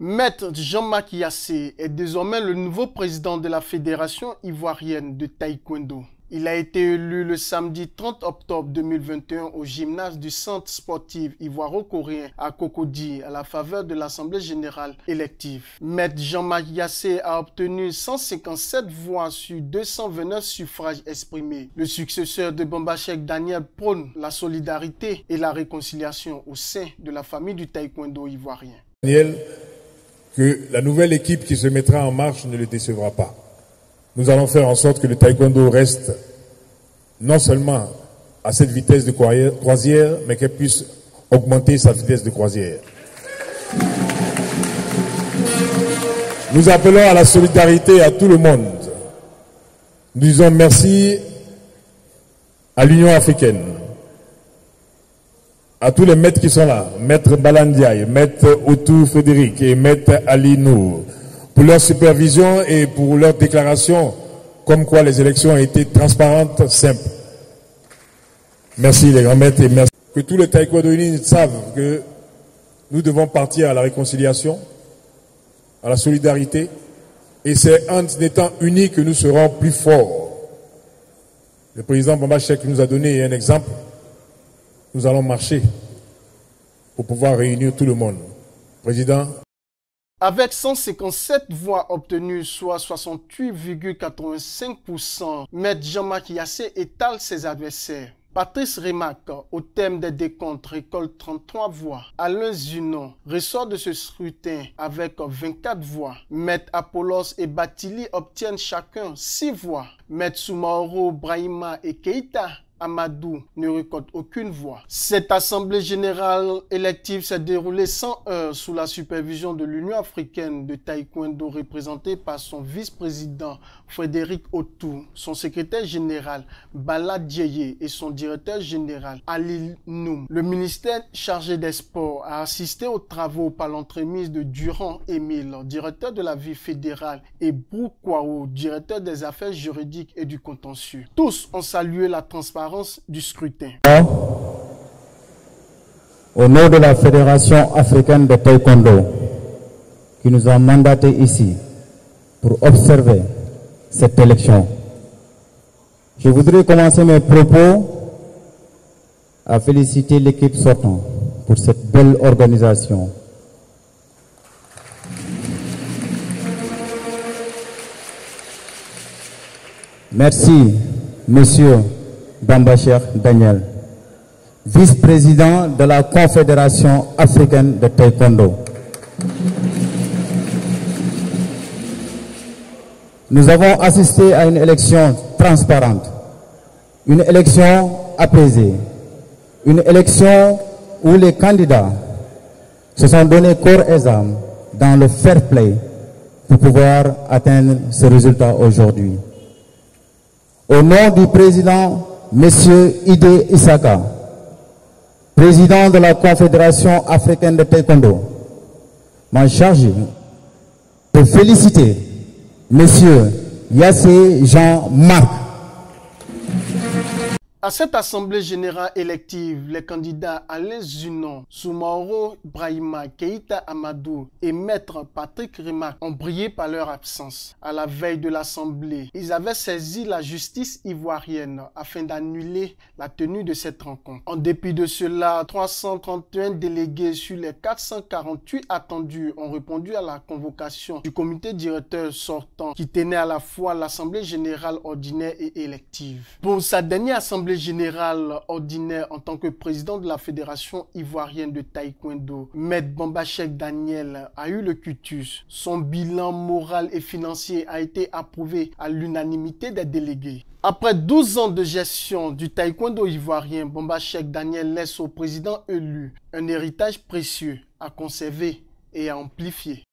Maître Jean-Marc Yassé est désormais le nouveau président de la Fédération ivoirienne de taekwondo. Il a été élu le samedi 30 octobre 2021 au gymnase du centre sportif ivoiro-coréen à Cocody à la faveur de l'Assemblée générale élective. Maître Jean-Marc Yassé a obtenu 157 voix sur 229 suffrages exprimés. Le successeur de Bombachek Daniel prône la solidarité et la réconciliation au sein de la famille du taekwondo ivoirien. Daniel, que la nouvelle équipe qui se mettra en marche ne le décevra pas. Nous allons faire en sorte que le taekwondo reste non seulement à cette vitesse de croisière, mais qu'elle puisse augmenter sa vitesse de croisière. Nous appelons à la solidarité à tout le monde. Nous disons merci à l'Union africaine, à tous les maîtres qui sont là, maître Balandiaï, maître Outou Frédéric et maître Ali Nour, pour leur supervision et pour leur déclaration comme quoi les élections ont été transparentes, simples. Merci les grands maîtres et merci. Que tous les taekwondoïens savent que nous devons partir à la réconciliation, à la solidarité, et c'est en étant unis que nous serons plus forts. Le président Bombachek nous a donné un exemple. Nous allons marcher pour pouvoir réunir tout le monde. Président. Avec 157 voix obtenues, soit 68,85%, Maître Jean-Marc Yassé étale ses adversaires. Patrice Remac, au thème des décomptes, récolte 33 voix. Alain Zunon ressort de ce scrutin avec 24 voix. Maître Apollos et Batili obtiennent chacun 6 voix. Maître Soumaoro, Brahima et Keïta Amadou ne récolte aucune voix. Cette assemblée générale élective s'est déroulée sans heurts sous la supervision de l'Union africaine de taekwondo représentée par son vice-président Frédéric Outou, son secrétaire général Bala Dieye et son directeur général Ali Noum. Le ministère chargé des sports a assisté aux travaux par l'entremise de Durand Émile, directeur de la vie fédérale, et Brou Kwao, directeur des affaires juridiques et du contentieux. Tous ont salué la transparence du scrutin. Au nom de la Fédération africaine de taekwondo, qui nous a mandaté ici pour observer cette élection, je voudrais commencer mes propos à féliciter l'équipe sortante pour cette belle organisation. Merci, monsieur Bombachek Daniel, vice-président de la Confédération africaine de taekwondo. Nous avons assisté à une élection transparente, une élection apaisée, une élection où les candidats se sont donnés corps et âme dans le fair play pour pouvoir atteindre ce résultat aujourd'hui. Au nom du président Monsieur Ide Isaka, président de la Confédération africaine de taekwondo, m'a chargé de féliciter Monsieur Yassé Jean-Marc. À cette assemblée générale élective, les candidats Alain Zunon, Soumaoro Brahima, Keïta Amadou et Maître Patrick Remac ont brillé par leur absence. À la veille de l'assemblée, ils avaient saisi la justice ivoirienne afin d'annuler la tenue de cette rencontre. En dépit de cela, 331 délégués sur les 448 attendus ont répondu à la convocation du comité directeur sortant qui tenait à la fois l'assemblée générale ordinaire et élective. Pour sa dernière assemblée général ordinaire en tant que président de la Fédération ivoirienne de taekwondo, Maître Bombachek Daniel a eu le cutus. Son bilan moral et financier a été approuvé à l'unanimité des délégués. Après 12 ans de gestion du taekwondo ivoirien, Bombachek Daniel laisse au président élu un héritage précieux à conserver et à amplifier.